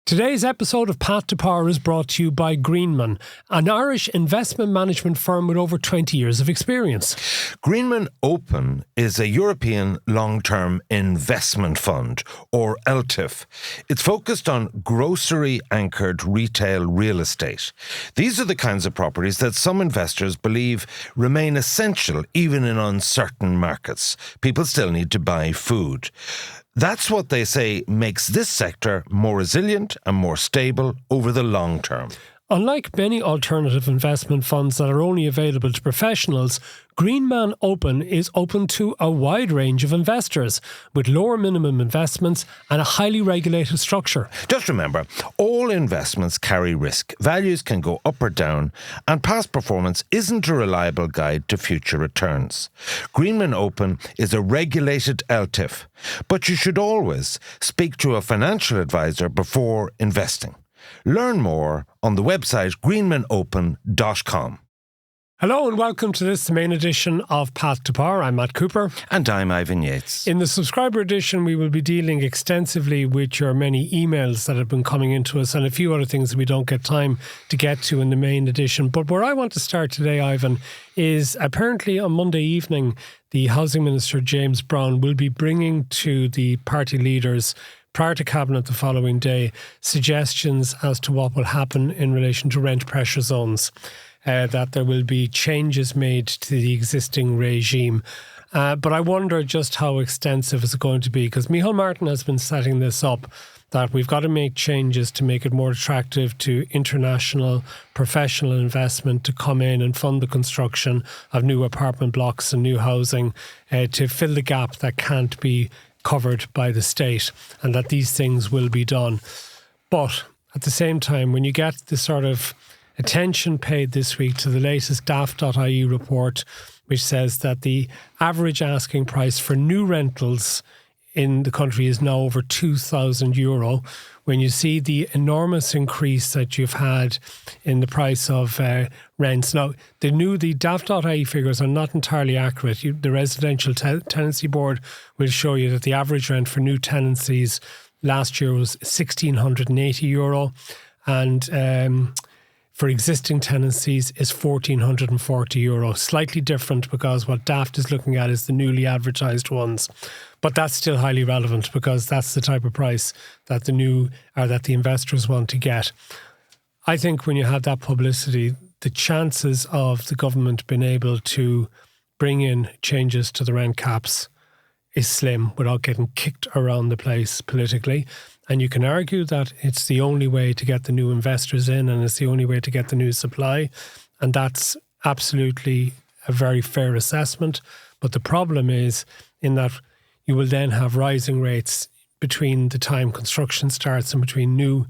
Today's episode of Path to Power is brought to you by Greenman, an Irish investment management firm with over 20 years of experience. Greenman Open is a European long-term investment fund, or LTIF. It's focused on grocery-anchored retail real estate. These are the kinds of properties that some investors believe remain essential even in uncertain markets. People still need to buy food. That's what they say makes this sector more resilient and more stable over the long term. Unlike many alternative investment funds that are only available to professionals, Greenman Open is open to a wide range of investors with lower minimum investments and a highly regulated structure. Just remember, all investments carry risk. Values can go up or down, and past performance isn't a reliable guide to future returns. Greenman Open is a regulated LTIF, but you should always speak to a financial advisor before investing. Learn more on the website greenmanopen.com. Hello and welcome to this, the main edition of Path to Power. I'm Matt Cooper. And I'm Ivan Yates. In the subscriber edition, we will be dealing extensively with your many emails that have been coming into us and a few other things that we don't get time to get to in the main edition. But where I want to start today, Ivan, is apparently on Monday evening, the Housing Minister, James Brown, will be bringing to the party leaders prior to Cabinet the following day, suggestions as to what will happen in relation to rent pressure zones, that there will be changes made to the existing regime. But I wonder just how extensive is it going to be, because Micheál Martin has been setting this up, that we've got to make changes to make it more attractive to international professional investment to come in and fund the construction of new apartment blocks and new housing to fill the gap that can't be covered by the state, and that these things will be done. But at the same time, when you get the sort of attention paid this week to the latest daft.ie report, which says that the average asking price for new rentals in the country is now over €2,000, when you see the enormous increase that you've had in the price of rents. Now, the daft.ie figures are not entirely accurate. The Residential Tenancy Board will show you that the average rent for new tenancies last year was €1,680, and for existing tenancies is €1,440. Slightly different, because what Daft is looking at is the newly advertised ones. But that's still highly relevant, because that's the type of price that the investors want to get. I think when you have that publicity, the chances of the government being able to bring in changes to the rent caps is slim without getting kicked around the place politically. And you can argue that it's the only way to get the new investors in, and it's the only way to get the new supply. And that's absolutely a very fair assessment. But the problem is in that you will then have rising rates between the time construction starts and between new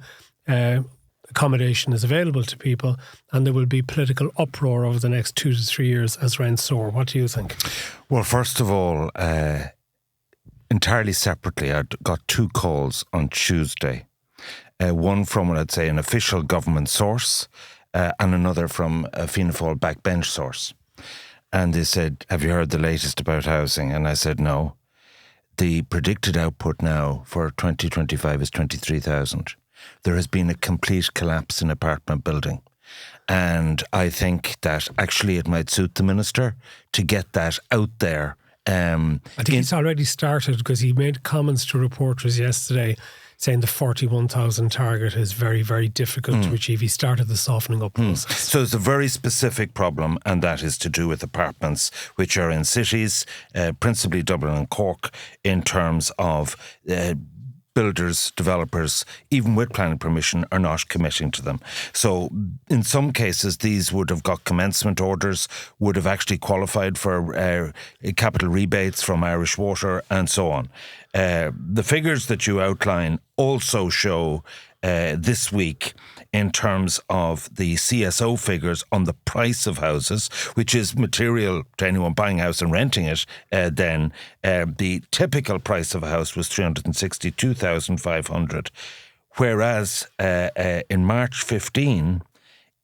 accommodation is available to people, and there will be political uproar over the next 2 to 3 years as rents soar. What do you think? Well, first of all, entirely separately, I got 2 calls on Tuesday. One from, I'd say, an official government source, and another from a Fianna Fáil backbench source. And they said, have you heard the latest about housing? And I said, no. The predicted output now for 2025 is 23,000. There has been a complete collapse in apartment building. And I think that actually it might suit the minister to get that out there. I think he's already started, because he made comments to reporters yesterday saying the 41,000 target is very, very difficult to achieve. He started the softening up process. So it's a very specific problem, and that is to do with apartments which are in cities, principally Dublin and Cork, in terms of builders, developers, even with planning permission, are not committing to them. So in some cases, these would have got commencement orders, would have actually qualified for capital rebates from Irish Water and so on. The figures that you outline also show this week in terms of the CSO figures on the price of houses, which is material to anyone buying a house and renting it. Then the typical price of a house was 362,500, whereas in March 15,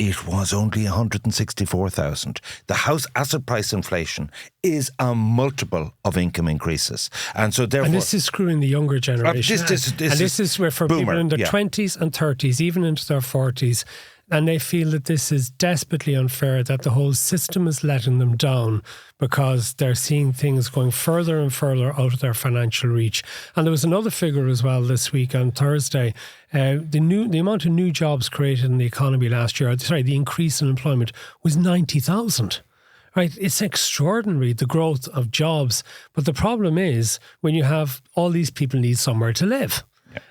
it was only 164,000. The house asset price inflation is a multiple of income increases. And so therefore... And this is screwing the younger generation. This is where for boomer, people in their 20s and 30s, even into their 40s, and they feel that this is desperately unfair, that the whole system is letting them down because they're seeing things going further and further out of their financial reach. And there was another figure as well this week on Thursday. The amount of new jobs created in the economy last year, the increase in employment was 90,000. Right, it's extraordinary, the growth of jobs. But the problem is when you have all these people need somewhere to live.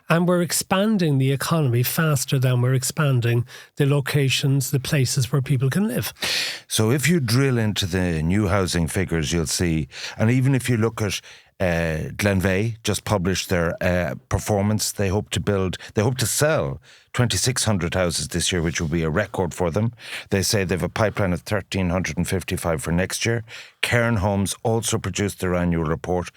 And we're expanding the economy faster than we're expanding the locations, the places where people can live. So if you drill into the new housing figures, you'll see, and even if you look at Glenveagh just published their performance. They hope to sell 2,600 houses this year, which will be a record for them. They say they have a pipeline of 1,355 for next year. Cairn Homes also produced their annual report.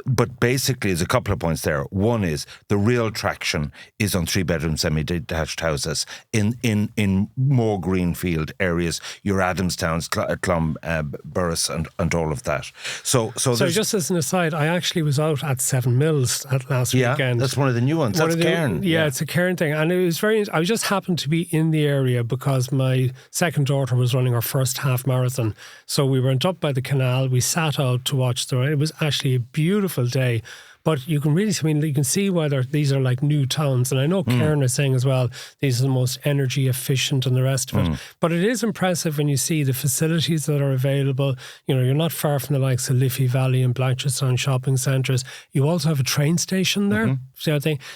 But basically, there's a couple of points there. One is the real traction is on 3-bedroom semi-detached houses in more greenfield areas, your Adamstowns, Clonburris and all of that. So just as an aside, I actually was out at Seven Mills last weekend. Yeah, that's one of the new ones. That's Cairn. Yeah, it's a Cairn thing. And it was I just happened to be in the area because my second daughter was running her first half marathon. So we went up by the canal. We sat out to watch the rain. It was actually a beautiful day. But you can really, you can see whether these are like new towns. And I know Cairn is saying as well, these are the most energy efficient and the rest of it. But it is impressive when you see the facilities that are available. You know, you're not far from the likes of Liffey Valley and Blanchardstown shopping centres. You also have a train station there.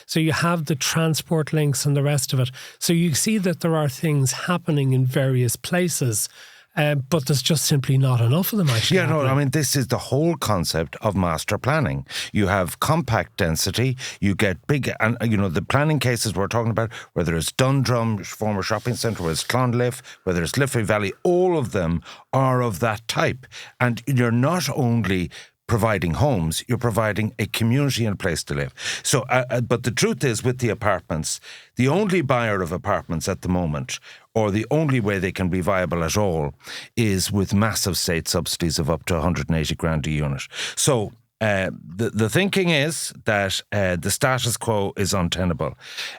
So you have the transport links and the rest of it. So you see that there are things happening in various places. But there's just simply not enough of them actually. Yeah, no, I mean, this is the whole concept of master planning. You have compact density, you get big, and you know, the planning cases we're talking about, whether it's Dundrum, former shopping centre, whether it's Clonliff, whether it's Liffey Valley, all of them are of that type. And you're not only providing homes, you're providing a community and a place to live. So, but the truth is, with the apartments, the only buyer of apartments at the moment, or the only way they can be viable at all, is with massive state subsidies of up to 180 grand a unit. So the thinking is that the status quo is untenable.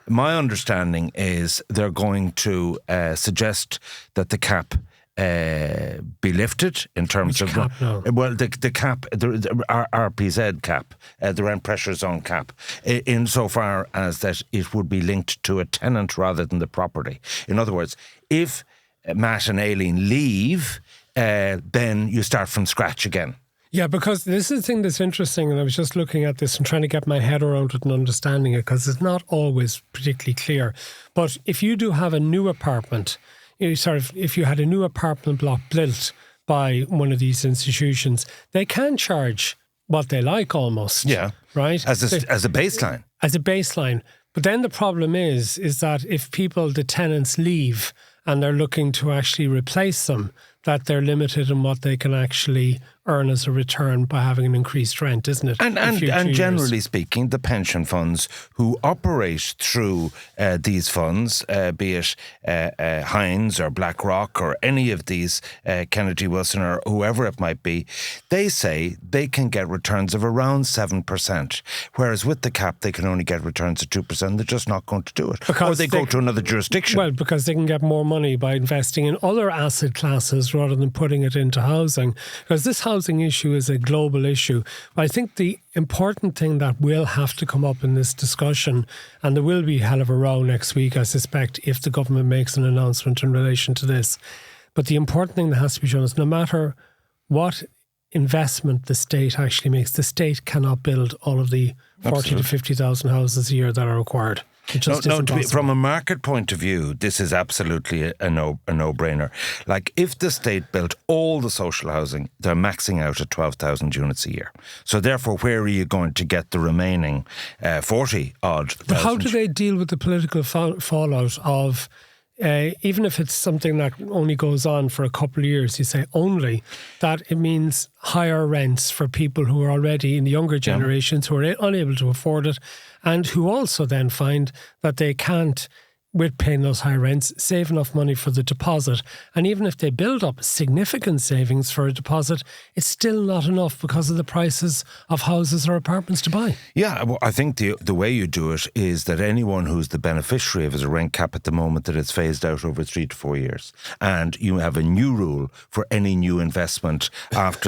My understanding is they're going to suggest that the cap be lifted in terms Which of cap now? Well, the cap, the RPZ cap, the rent pressure zone cap, insofar as that it would be linked to a tenant rather than the property. In other words, if Matt and Aileen leave, then you start from scratch again. Yeah, because this is the thing that's interesting, and I was just looking at this and trying to get my head around it and understanding it, because it's not always particularly clear. But if you do have a new apartment, if you had a new apartment block built by one of these institutions, they can charge what they like almost. Yeah. Right? As a baseline. As a baseline. But then the problem is that if the tenants leave and they're looking to actually replace them, that they're limited in what they can actually earn as a return by having an increased rent, isn't it? And generally speaking, the pension funds who operate through these funds, be it Hines or BlackRock or any of these, Kennedy Wilson or whoever it might be, they say they can get returns of around 7%, whereas with the cap they can only get returns of 2%. They're just not going to do it. Or they go to another jurisdiction. Well, because they can get more money by investing in other asset classes rather than putting it into housing. Because this housing issue is a global issue. But I think the important thing that will have to come up in this discussion, and there will be a hell of a row next week, I suspect, if the government makes an announcement in relation to this. But the important thing that has to be shown is no matter what investment the state actually makes, the state cannot build all of the 40 to 50,000 houses a year that are required. From a market point of view, this is absolutely a no-brainer. Like, if the state built all the social housing, they're maxing out at 12,000 units a year. So therefore, where are you going to get the remaining 40-odd thousand? But how do they deal with the political fallout of, even if it's something that only goes on for a couple of years, you say only, that it means higher rents for people who are already in the younger generations who are unable to afford it, and who also then find that they can't with paying those high rents, save enough money for the deposit. And even if they build up significant savings for a deposit, it's still not enough because of the prices of houses or apartments to buy. Yeah, well, I think the way you do it is that anyone who's the beneficiary of a rent cap at the moment, that it's phased out over 3 to 4 years. And you have a new rule for any new investment after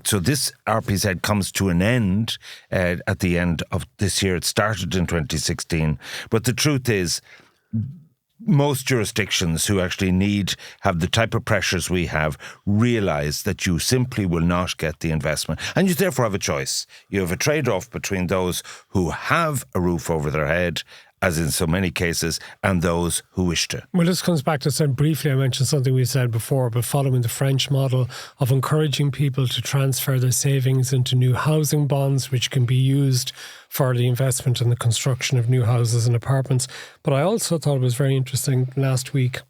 so this RPZ comes to an end at the end of this year. It started in 2016. But the truth is, most jurisdictions who actually have the type of pressures we have realise that you simply will not get the investment. And you therefore have a choice. You have a trade-off between those who have a roof over their head, as in so many cases, and those who wish to. Well, this comes back to briefly, I mentioned something we said before, but following the French model of encouraging people to transfer their savings into new housing bonds, which can be used for the investment in the construction of new houses and apartments. But I also thought it was very interesting last week.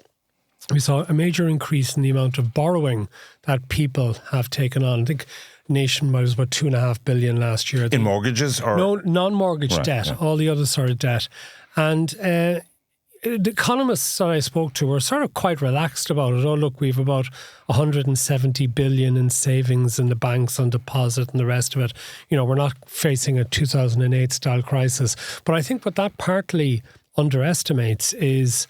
We saw a major increase in the amount of borrowing that people have taken on. I think nationwide was about 2.5 billion last year. In mortgages or? No, non-mortgage debt, yeah. All the other sort of debt. And the economists that I spoke to were sort of quite relaxed about it. Oh, look, we've about 170 billion in savings in the banks on deposit and the rest of it. You know, we're not facing a 2008 style crisis. But I think what that partly underestimates is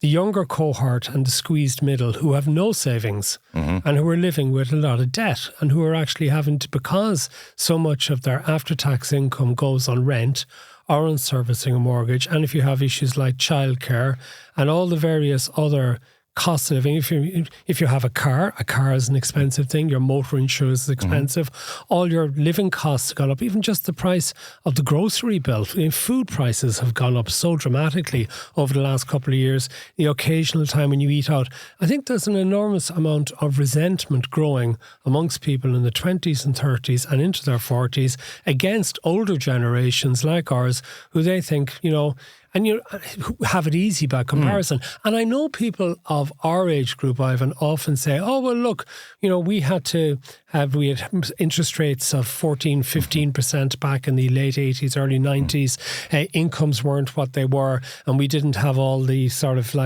the younger cohort and the squeezed middle who have no savings and who are living with a lot of debt and who are actually having to, because so much of their after-tax income goes on rent or on servicing a mortgage, and if you have issues like childcare and all the various other costs of living, if you have a car is an expensive thing, your motor insurance is expensive, all your living costs have gone up, even just the price of the grocery bill. Food prices have gone up so dramatically over the last couple of years. The occasional time when you eat out, I think there's an enormous amount of resentment growing amongst people in the 20s and 30s and into their 40s against older generations like ours, who they think, and you have it easy by comparison. And I know people of our age group, Ivan, often say, oh, well, look, we had interest rates of 14, 15% back in the late 80s, early 90s. Incomes weren't what they were. And we didn't have all the sort of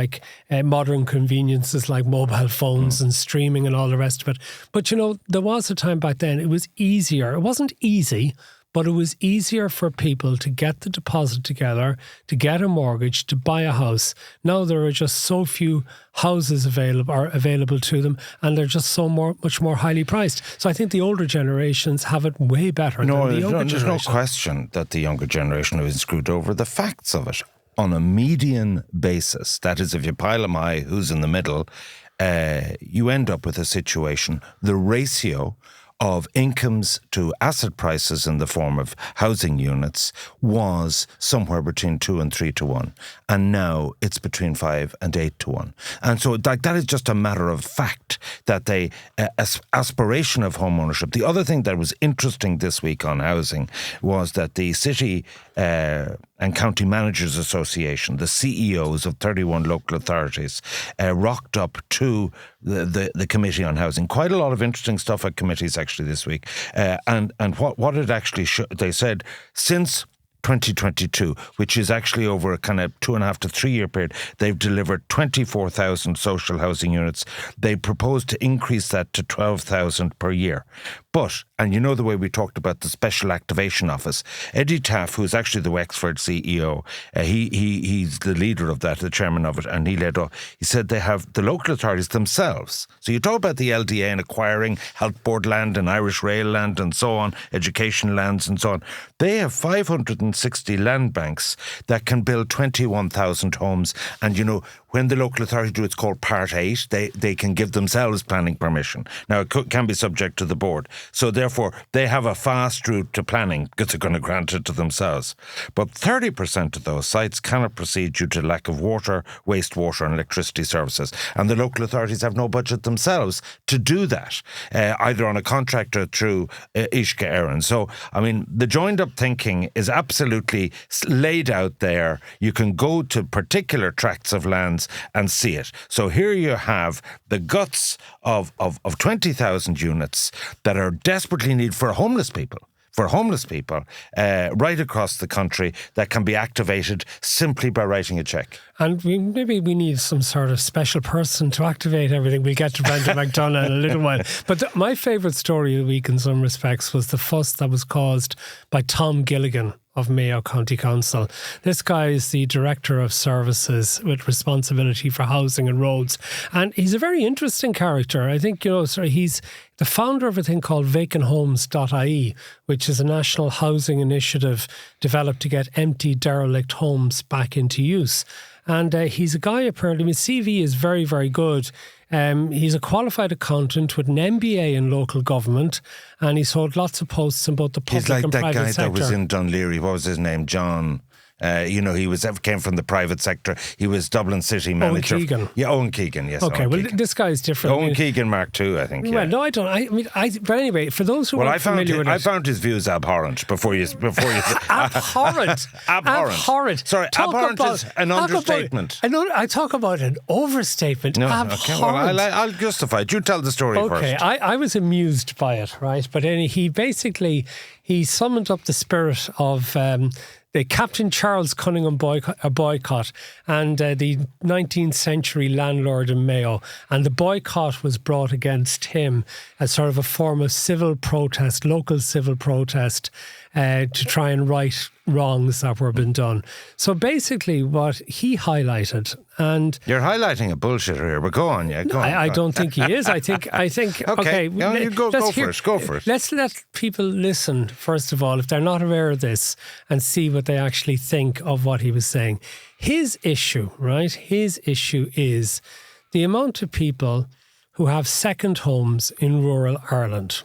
modern conveniences like mobile phones and streaming and all the rest of it. But, there was a time back then, it was easier. It wasn't easy, but it was easier for people to get the deposit together, to get a mortgage, to buy a house. Now there are just so few houses available to them, and they're just much more highly priced. So I think the older generations have it way better than the younger generation. There's no question that the younger generation have been screwed over. The facts of it, on a median basis, that is, if you pile them high, who's in the middle, you end up with a situation, the ratio of incomes to asset prices in the form of housing units was somewhere between 2 and 3 to 1. And now it's between 5 and 8 to 1. And so that is just a matter of fact that they aspiration of home ownership. The other thing that was interesting this week on housing was that the City and County Managers Association, the CEOs of 31 local authorities, rocked up to the Committee on Housing. Quite a lot of interesting stuff at committees actually this week. And what it actually they said, since 2022, which is actually over a kind of 2.5 to 3 year period, they've delivered 24,000 social housing units. They propose to increase that to 12,000 per year. But, and the way we talked about the Special Activation Office, Eddie Taff, who's actually the Wexford CEO, he's the leader of that, the chairman of it, and he said they have the local authorities themselves. So you talk about the LDA and acquiring Health Board land and Irish Rail land and so on, education lands and so on. They have 560 land banks that can build 21,000 homes. And, when the local authority do, it's called Part 8, they can give themselves planning permission. Now, it can be subject to the board. So therefore, they have a fast route to planning because they're going to grant it to themselves. But 30% of those sites cannot proceed due to lack of water, wastewater and electricity services. And the local authorities have no budget themselves to do that, either on a contract or through Uisce Éireann. So, the joined-up thinking is absolutely laid out there. You can go to particular tracts of lands and see it. So here you have the guts of 20,000 units that are desperately needed for homeless people, for homeless people right across the country that can be activated simply by writing a cheque. And maybe we need some sort of special person to activate everything. We'll get to Brenda McDonough in a little while. But my favourite story of the week in some respects was the fuss that was caused by Tom Gilligan of Mayo County Council. This guy is the Director of Services with responsibility for housing and roads. And he's a very interesting character. I think, he's the founder of a thing called vacanthomes.ie, which is a national housing initiative developed to get empty, derelict homes back into use. And he's a guy, apparently, his CV is very, very good. He's a qualified accountant with an MBA in local government, and he's held lots of posts in both the public and private sector. He's like that guy that was in Dunleary. What was his name? John. He came from the private sector. He was Dublin City manager. Owen Keegan. Yeah, Owen Keegan, yes. Okay, Owen well, Keegan. this guy's different. Owen Keegan Mark II, I think, yeah. Well, no, I don't. But anyway, for those who aren't familiar with it... I found his views abhorrent before you... Abhorrent? Abhorrent. Sorry, abhorrent is an understatement. I talk about an overstatement. No, abhorrent. Okay, well, I'll justify it. You tell the story first. Okay, I was amused by it, right? But he summoned up the spirit of... the Captain Charles Cunningham boycott and the 19th century landlord in Mayo. And the boycott was brought against him as sort of a form of civil protest, local civil protest, to try and right wrongs that were being done. So basically what he highlighted, and... You're highlighting a bullshitter here, but go on, yeah, go on. I don't think he is. I think okay, you go for it. Let's let people listen, first of all, if they're not aware of this, and see what they actually think of what he was saying. His issue is the amount of people who have second homes in rural Ireland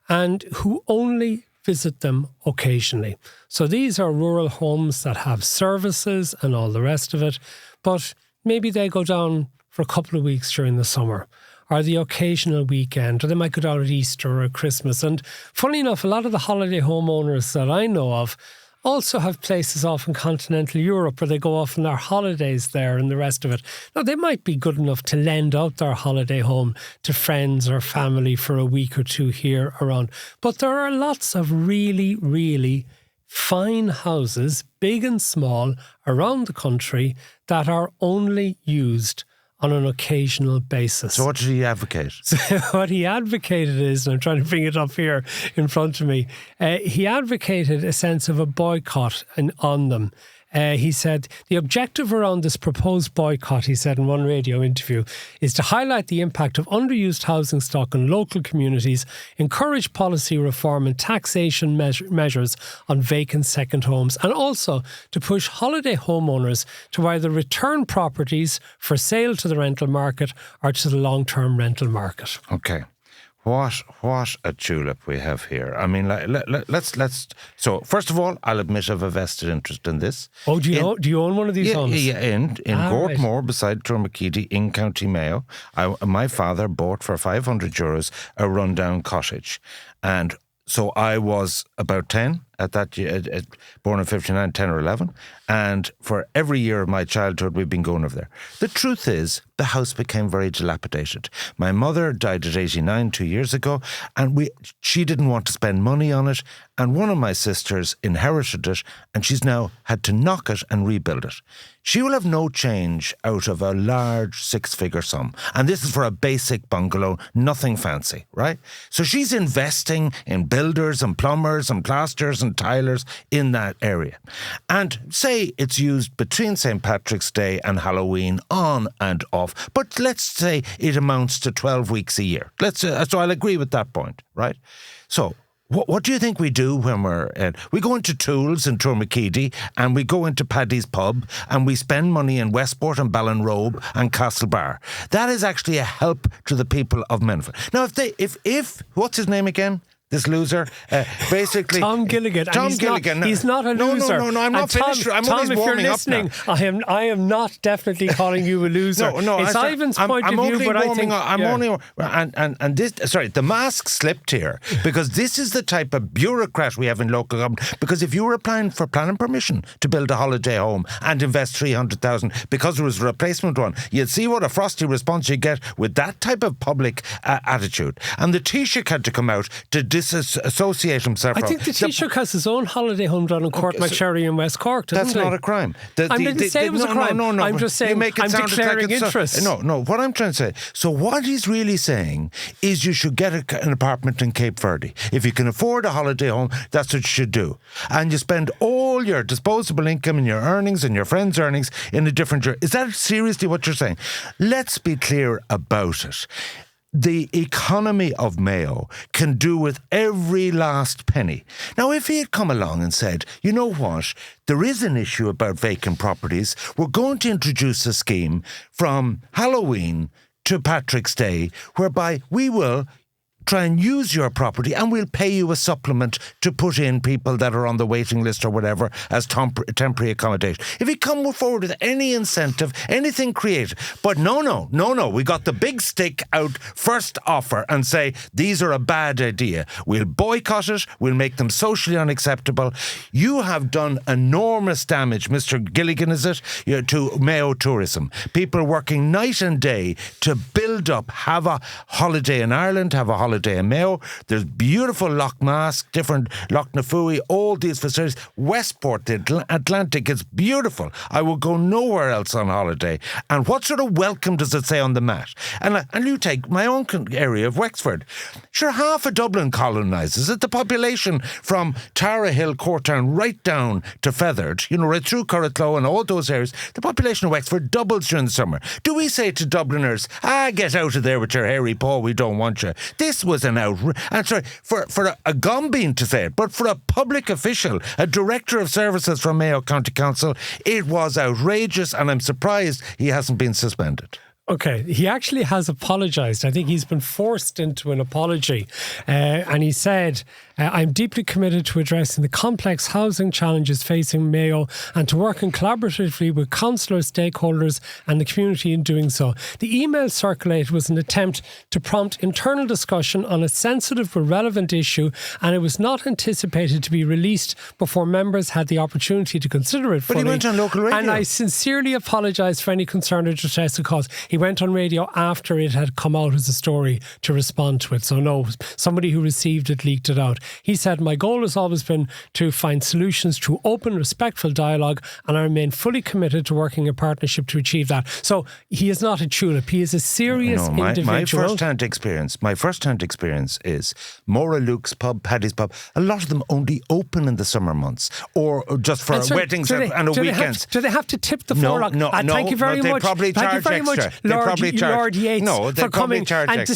and who only visit them occasionally. So these are rural homes that have services and all the rest of it, but maybe they go down for a couple of weeks during the summer, or the occasional weekend, or they might go down at Easter or Christmas. And funny enough, a lot of the holiday homeowners that I know of also have places off in continental Europe where they go off on their holidays there and the rest of it. Now, they might be good enough to lend out their holiday home to friends or family for a week or two here around. But there are lots of really, really fine houses, big and small, around the country that are only used on an occasional basis. So what did he advocate? So what he advocated is, and I'm trying to bring it up here in front of me, he advocated a sense of a boycott on them. He said, the objective around this proposed boycott, he said in one radio interview, is to highlight the impact of underused housing stock in local communities, encourage policy reform and taxation measures on vacant second homes, and also to push holiday homeowners to either return properties for sale to the rental market or to the long-term rental market. Okay. What a tulip we have here. I mean, let's. So first of all, I'll admit I've a vested interest in this. Oh, do you own one of these homes? Yeah, in Gortmore, beside Tourmakeedy, in County Mayo. My father bought for €500 a rundown cottage, and so I was about 10 at that year, born in 59, 10 or 11. And for every year of my childhood, we've been going over there. The truth is, the house became very dilapidated. My mother died at 89 2 years ago, and she didn't want to spend money on it. And one of my sisters inherited it, and she's now had to knock it and rebuild it. She will have no change out of a large six-figure sum. And this is for a basic bungalow, nothing fancy, right? So she's investing in builders and plumbers and plasterers and tilers in that area. And say it's used between St. Patrick's Day and Halloween on and off, but let's say it amounts to 12 weeks a year. So I'll agree with that point, right? So what do you think we do when we go into Tools in Tourmakeedy and we go into Paddy's Pub and we spend money in Westport and Ballinrobe and Castlebar? That is actually a help to the people of Menford. Now, if what's his name again? This loser, basically... Tom Gilligan. He's not a loser. No, I'm not finished. I'm only warming up now. I am not definitely calling you a loser. No. It's Ivan's point of view, but I think... the mask slipped here, because this is the type of bureaucrat we have in local government. Because if you were applying for planning permission to build a holiday home and invest 300,000 because there was a replacement one, you'd see what a frosty response you get with that type of public attitude. And the Taoiseach had to come out to disassociate himself from. I think the Taoiseach has his own holiday home down in Court McSherry in West Cork, doesn't That's he? not a crime. I didn't say it was a crime. No, I'm just saying I'm declaring interest. No, what I'm trying to say. So what he's really saying is you should get an apartment in Cape Verde. If you can afford a holiday home, that's what you should do. And you spend all your disposable income and your earnings and your friends' earnings in a different jurisdiction. Is that seriously what you're saying? Let's be clear about it. The economy of Mayo can do with every last penny. Now, if he had come along and said, you know what, there is an issue about vacant properties, we're going to introduce a scheme from Halloween to Patrick's Day, whereby we will try and use your property and we'll pay you a supplement to put in people that are on the waiting list or whatever as temporary accommodation. If you come forward with any incentive, anything creative, but no, we got the big stick out first offer and say, these are a bad idea. We'll boycott it, we'll make them socially unacceptable. You have done enormous damage, Mr. Gilligan, is it, to Mayo tourism. People working night and day to build up, have a holiday in Ireland, have a holiday in Mayo. There's beautiful Loch Mask, different Loch Nafui, all these facilities. Westport, the Atlantic, it's beautiful. I will go nowhere else on holiday. And what sort of welcome does it say on the mat? And you take my own area of Wexford. Sure, half of Dublin colonises it. The population from Tara Hill, Courtown, right down to Feathered, right through Corraclough and all those areas, the population of Wexford doubles during the summer. Do we say to Dubliners, get out of there with your hairy paw, we don't want you? This was an outrage. I'm sorry, for a Gombeen to say it, but for a public official, a director of services from Mayo County Council, it was outrageous, and I'm surprised he hasn't been suspended. Okay, he actually has apologised. I think he's been forced into an apology. And he said, I'm deeply committed to addressing the complex housing challenges facing Mayo and to working collaboratively with councillors, stakeholders and the community in doing so. The email circulated was an attempt to prompt internal discussion on a sensitive but relevant issue, and it was not anticipated to be released before members had the opportunity to consider it fully. But he went on local radio. And I sincerely apologise for any concern or distress it caused. He went on radio after it had come out as a story to respond to it. So no, somebody who received it leaked it out. He said, my goal has always been to find solutions through open, respectful dialogue, and I remain fully committed to working in partnership to achieve that. So he is not a tulip. He is a serious individual. My first-hand experience is Maura Luke's pub, Paddy's pub. A lot of them only open in the summer months or just for weddings and weekends. Do they have to tip the floor? No. Thank you very much. They probably charge extra. Lord Yates, for coming and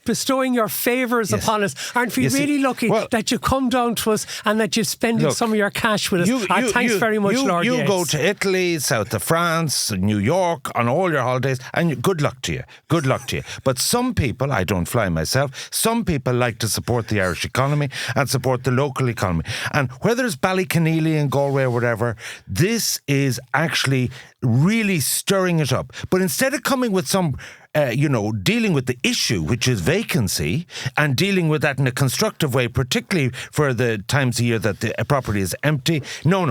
bestowing your favours upon us. Aren't we really lucky that you come down to us and that you're spending some of your cash with us? Thanks very much, Lord Yates. You go to Italy, south of France, New York on all your holidays, and good luck to you. Good luck to you. But some people, I don't fly myself, some people like to support the Irish economy and support the local economy. And whether it's Ballyconneely and Galway or whatever, this is actually really stirring it up. But instead of coming with some, dealing with the issue, which is vacancy, and dealing with that in a constructive way, particularly for the times of year that the property is empty. No.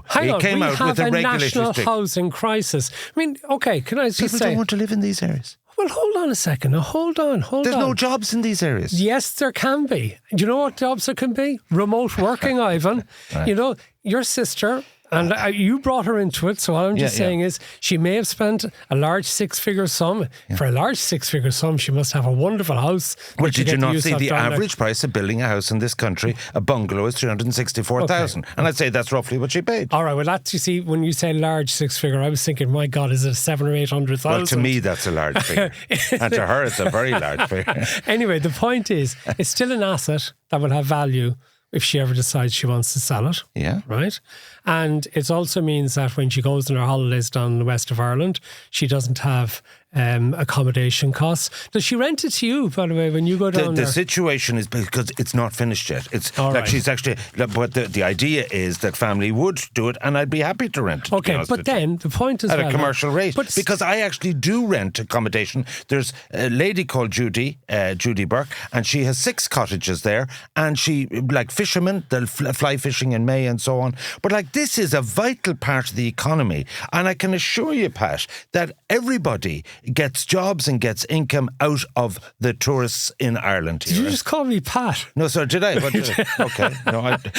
Hang on, came out with a regulatory national housing crisis. I mean, okay, can I just say... People don't want to live in these areas. Well, hold on a second. Now, hold on. There's no jobs in these areas. Yes, there can be. Do you know what jobs there can be? Remote working, Ivan. Right. Your sister... And you brought her into it, so all I'm just saying is she may have spent a large six-figure sum. Yeah. For a large six-figure sum, she must have a wonderful house. Well, did you not see the average price of building a house in this country? A bungalow is $364,000. Okay. And I'd say that's roughly what she paid. All right, well, that's, you see, when you say large six-figure, I was thinking, my God, is it 700,000 or 800,000? Well, to me, that's a large figure. And to her, it's a very large figure. Anyway, the point is, it's still an asset that will have value if she ever decides she wants to sell it. Yeah. Right? And it also means that when she goes on her holidays down in the west of Ireland, she doesn't have accommodation costs. Does she rent it to you, by the way, when you go down there? The situation is because it's not finished yet. It's all like right. She's actually, but the idea is that family would do it, and I'd be happy to rent it. Okay, but then the point is at a commercial rate, because I actually do rent accommodation. There's a lady called Judy Burke, and she has 6 cottages there, and she, like fishermen, they'll fly fishing in May and so on. But like, this is a vital part of the economy, and I can assure you, Pat, that everybody gets jobs and gets income out of the tourists in Ireland here. Did you just call me Pat? No, sorry, did I? What did I? Okay. No, Okay.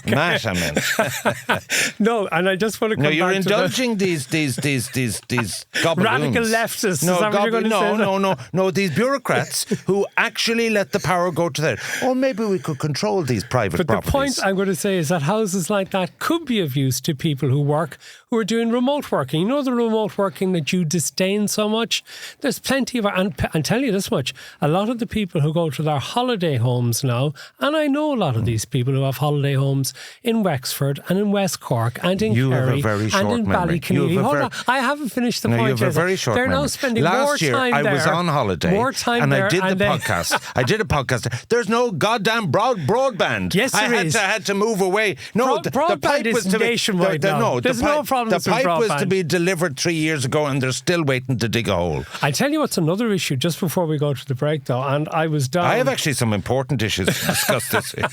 Matt, I meant. No, and I just want to come No, back you're to indulging these gobble-loons. radical leftists. No, is that what you're going to say? no, these bureaucrats who actually let the power go to them. Oh, maybe we could control these private But properties. the point I'm going to say is that houses like that could be of use to people who are doing remote working. You know the remote working that you disdain so much? There's plenty of, and I'll tell you this much, a lot of the people who go to their holiday homes now, and I know a lot of these people who have holiday homes in Wexford and in West Cork and in You have a Kerry very and short in memory. Ballyconneely. Hold on, I haven't finished the No, point. you have a Jason. very short They're now memory. spending more Last year, time there. I was on holiday. More time and there. I did and the podcast. I did a podcast. There's no goddamn broadband. Yes, there is. I had to move away. No, the broadband pipe is was to nationwide be, now. No, There's no problems The with pipe was to broadband. be delivered 3 years ago, and they're still waiting to dig a hole. I tell you what's another issue just before we go to the break, though, and I was down. I have actually some important issues to discuss this week.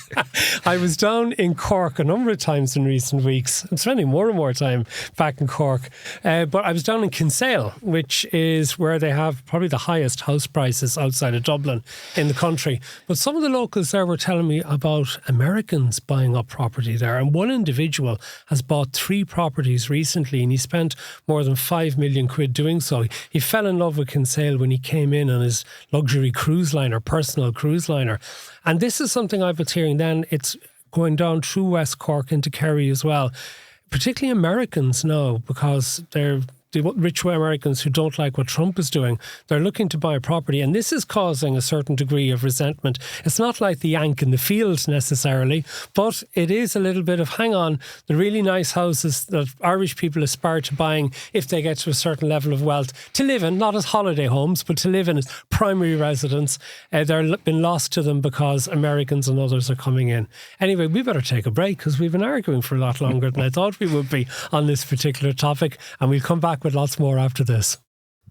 I was down in Cork a number of times in recent weeks. I'm spending more and more time back in Cork. But I was down in Kinsale, which is where they have probably the highest house prices outside of Dublin in the country. But some of the locals there were telling me about Americans buying up property there. And one individual has bought 3 properties recently, and he spent more than 5 million quid doing so. He fell in love with Kinsale when he came in on his luxury cruise liner, personal cruise liner. And this is something I was hearing then. It's going down through West Cork into Kerry as well. Particularly Americans now, because they're the rich Americans who don't like what Trump is doing. They're looking to buy a property, and this is causing a certain degree of resentment. It's not like the yank in the field necessarily, but it is a little bit of, hang on, the really nice houses that Irish people aspire to buying if they get to a certain level of wealth to live in, not as holiday homes, but to live in as primary residence. They're been lost to them because Americans and others are coming in. Anyway, we better take a break because we've been arguing for a lot longer than I thought we would be on this particular topic, and we'll come back with lots more after this.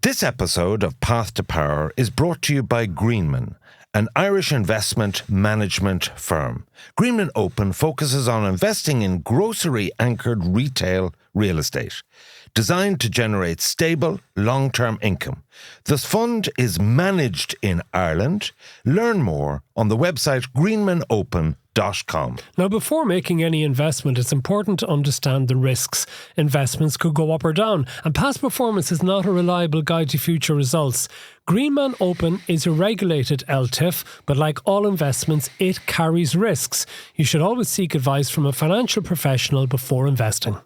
This episode of Path to Power is brought to you by Greenman, an Irish investment management firm. Greenman Open focuses on investing in grocery-anchored retail real estate, designed to generate stable, long-term income. The fund is managed in Ireland. Learn more on the website greenmanopen.com. Now, before making any investment, it's important to understand the risks. Investments could go up or down, and past performance is not a reliable guide to future results. Greenman Open is a regulated LTIF, but like all investments, it carries risks. You should always seek advice from a financial professional before investing.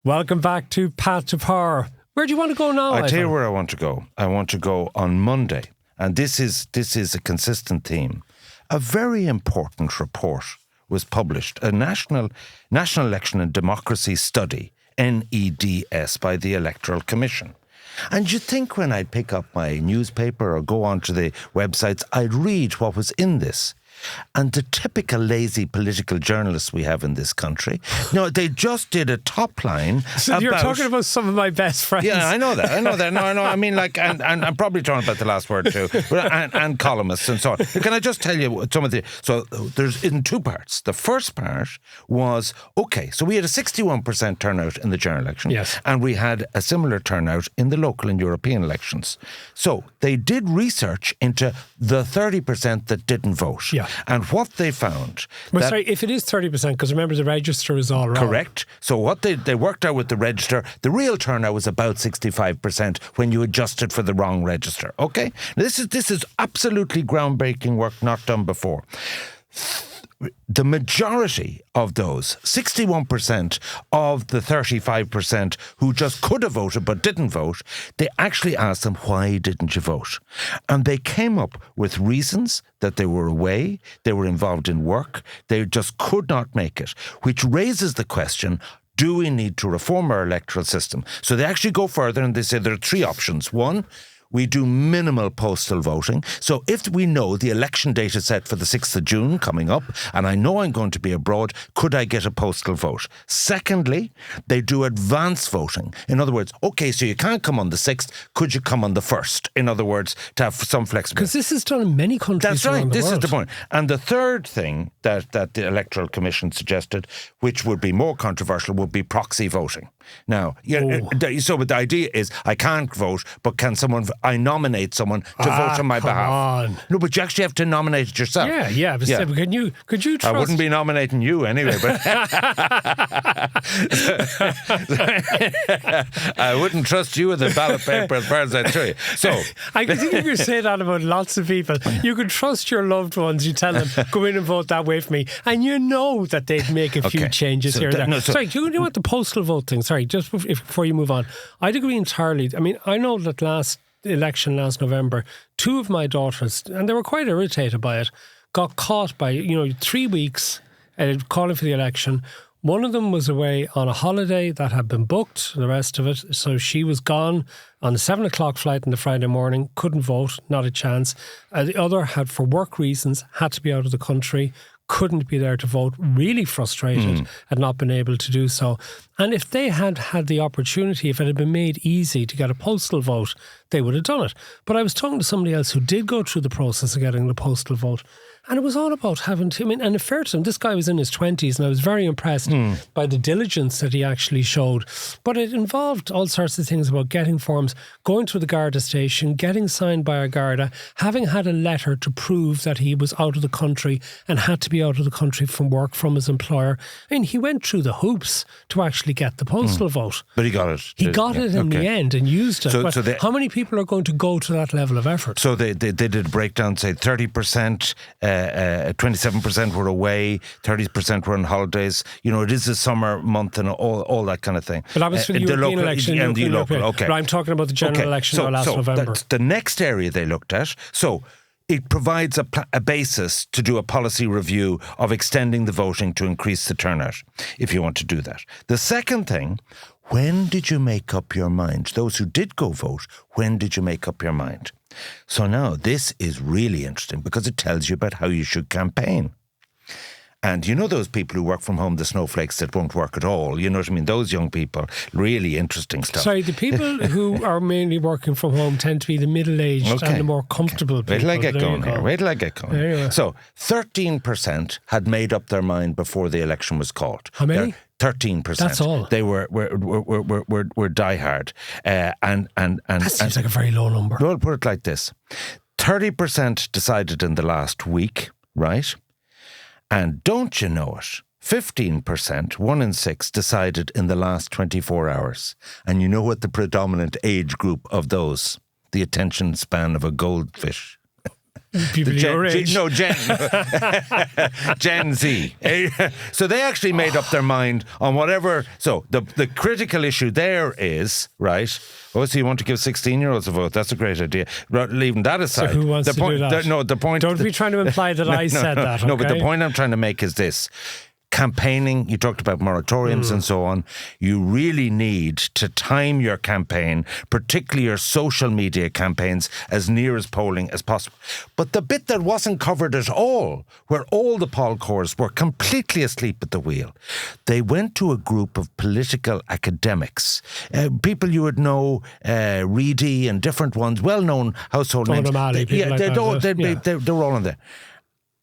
Welcome back to Path to Power. Where do you want to go now? I tell you where I want to go. I want to go on Monday, and this is a consistent theme. A very important report was published, a National Election and Democracy Study, NEDS, by the Electoral Commission. And you'd think when I'd pick up my newspaper or go onto the websites, I'd read what was in this. And the typical lazy political journalists we have in this country, no, they just did a top line. So you're talking about some of my best friends. Yeah, I know that. No, I mean, like, and I'm probably talking about the last word too, and columnists and so on. Can I just tell you some of the? So there's in 2 parts. The first part was okay. So we had a 61% turnout in the general election, yes, and we had a similar turnout in the local and European elections. So they did research into the 30% that didn't vote. Yeah. And what they found... Well, sorry, if it is 30%, because remember the register is all wrong. Correct. So what they worked out with the register, the real turnout was about 65% when you adjusted for the wrong register. Okay? This is absolutely groundbreaking work not done before. The majority of those, 61% of the 35% who just could have voted but didn't vote, they actually asked them, why didn't you vote? And they came up with reasons that they were away, they were involved in work, they just could not make it, which raises the question, do we need to reform our electoral system? So they actually go further and they say there are 3 options. 1, we do minimal postal voting. So if we know the election date is set for the 6th of June coming up, and I know I'm going to be abroad, could I get a postal vote? Secondly, they do advance voting. In other words, okay, so you can't come on the 6th, could you come on the 1st? In other words, to have some flexibility. Because this is done in many countries. That's right, this world. is the point. And the third thing that the Electoral Commission suggested, which would be more controversial, would be proxy voting. Now, so the idea is I can't vote, but I nominate someone to vote on my behalf. On. No, but you actually have to nominate it yourself. Yeah. But still, could you trust? I wouldn't be nominating you anyway, but I wouldn't trust you with a ballot paper as far as I tell you. So I think you could say that about lots of people. You can trust your loved ones. You tell them, go in and vote that way for me, and you know that they'd make a few changes here and there. Sorry, do you know what the postal vote thing? Sorry, just before you move on, I'd agree entirely. I mean, I know that last November, 2 of my daughters, and they were quite irritated by it, got caught by 3 weeks calling for the election. One of them was away on a holiday that had been booked, the rest of it. So she was gone on a 7 o'clock flight on the Friday morning, couldn't vote, not a chance. The other had, for work reasons, had to be out of the country, couldn't be there to vote, really frustrated, had not been able to do so. And if they had had the opportunity, if it had been made easy to get a postal vote, they would have done it. But I was talking to somebody else who did go through the process of getting the postal vote. And it was all about having to, and in fair to him, this guy was in his 20s and I was very impressed by the diligence that he actually showed. But it involved all sorts of things about getting forms, going to the Garda station, getting signed by a Garda, having had a letter to prove that he was out of the country and had to be out of the country from work from his employer. And he went through the hoops to actually get the postal vote. But he got it. He got it in the end and used it. So how many people are going to go to that level of effort? So they did a breakdown, say 30%, 27% were away, 30% were on holidays. It is a summer month and all that kind of thing. But that was for the European election. And the local, okay. But I'm talking about the general election last November. That's the next area they looked at. So it provides a basis to do a policy review of extending the voting to increase the turnout, if you want to do that. The second thing, when did you make up your mind? Those who did go vote, when did you make up your mind? So now this is really interesting because it tells you about how you should campaign. And those people who work from home, the snowflakes that won't work at all, you know what I mean? Those young people, really interesting stuff. Sorry, the people who are mainly working from home tend to be the middle-aged and the more comfortable people. Wait till I get going here. Wait till I get going. Anyway. So 13% had made up their mind before the election was called. How many? 13%. That's all. They were diehard. That seems like a very low number. Well, put it like this. 30% decided in the last week, right? And don't you know it, 15%, 1 in 6, decided in the last 24 hours. And you know what the predominant age group of those? The attention span of a goldfish. People your age. Gen Z. So they actually made up their mind on whatever. So the critical issue there is, right? Oh, so you want to give 16-year-olds a vote? That's a great idea. Leaving that aside. So who wants to do that? The point. Don't be trying to imply that I said that. Okay? No, but the point I'm trying to make is this. Campaigning, you talked about moratoriums and so on. You really need to time your campaign, particularly your social media campaigns, as near as polling as possible. But the bit that wasn't covered at all, where all the poll corps were completely asleep at the wheel, they went to a group of political academics, people you would know, Reedy and different ones, well-known household names. They were all in there.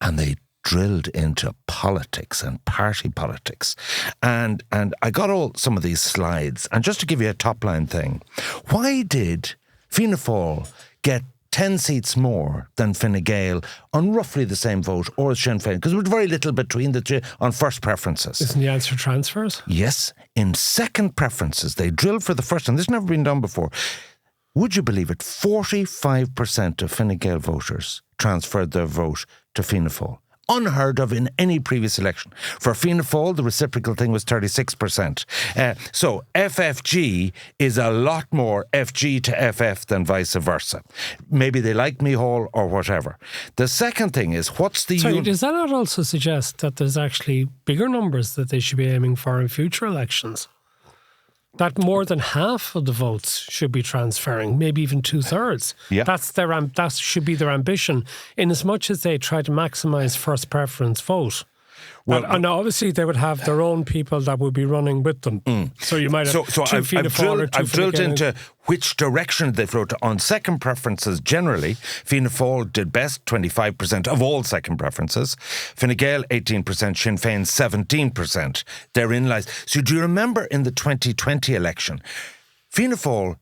And they drilled into politics and party politics. And I got some of these slides. And just to give you a top-line thing, why did Fianna Fáil get 10 seats more than Fine Gael on roughly the same vote, or Sinn Féin? Because there was very little between the two on first preferences. Isn't the answer transfers? Yes. In second preferences, they drilled for the first time. This has never been done before. Would you believe it? 45% of Fine Gael voters transferred their vote to Fianna Fáil. Unheard of in any previous election. For Fianna Fáil, the reciprocal thing was 36%. So FFG is a lot more FG to FF than vice versa. Maybe they like Micheál or whatever. The second thing is, what's the... Sorry, does that not also suggest that there's actually bigger numbers that they should be aiming for in future elections? That more than half of the votes should be transferring, maybe even 2/3. Yeah. That should be their ambition, in as much as they try to maximise first preference vote. Well, and obviously they would have their own people that would be running with them. So you might have two Fianna Fáil or two I've drilled into which direction they float. On second preferences, generally, Fianna Fáil did best, 25% of all second preferences. Fine Gael, 18%, Sinn Féin, 17%. Therein lies. So do you remember in the 2020 election, Fianna Fáil,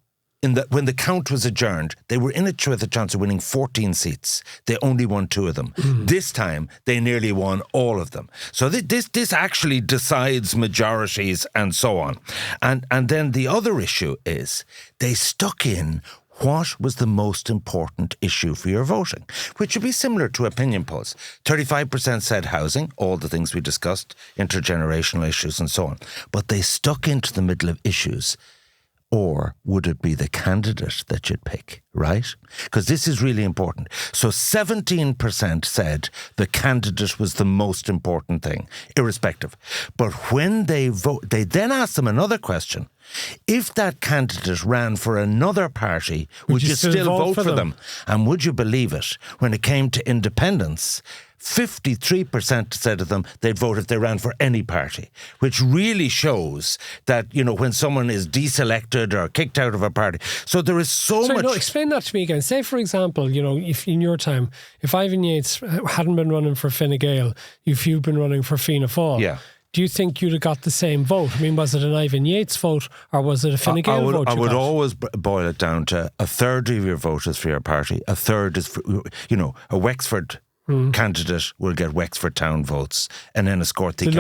when the count was adjourned, they were in it with a chance of winning 14 seats. They only won 2 of them. This time, they nearly won all of them. So this actually decides majorities and so on. And then the other issue is they stuck in what was the most important issue for your voting, which would be similar to opinion polls. 35% said housing, all the things we discussed, intergenerational issues and so on. But they stuck into the middle of issues. Or would it be the candidate that you'd pick, right? Because this is really important. So 17% said the candidate was the most important thing, irrespective. But when they vote, they then asked them another question. If that candidate ran for another party, would you still vote for them? And would you believe it? When it came to independence, 53% said of them they'd vote if they ran for any party, which really shows that, when someone is deselected or kicked out of a party. So there is so much... No, explain that to me again. Say, for example, if in your time, if Ivan Yates hadn't been running for Fine Gael, if you'd been running for Fianna Fáil... Yeah. Do you think you'd have got the same vote? I mean, was it an Ivan Yates vote or was it a Fine Gael vote? I would always boil it down to a third of your vote is for your party, a third is for, a Wexford candidate will get Wexford town votes, and then a Scorthy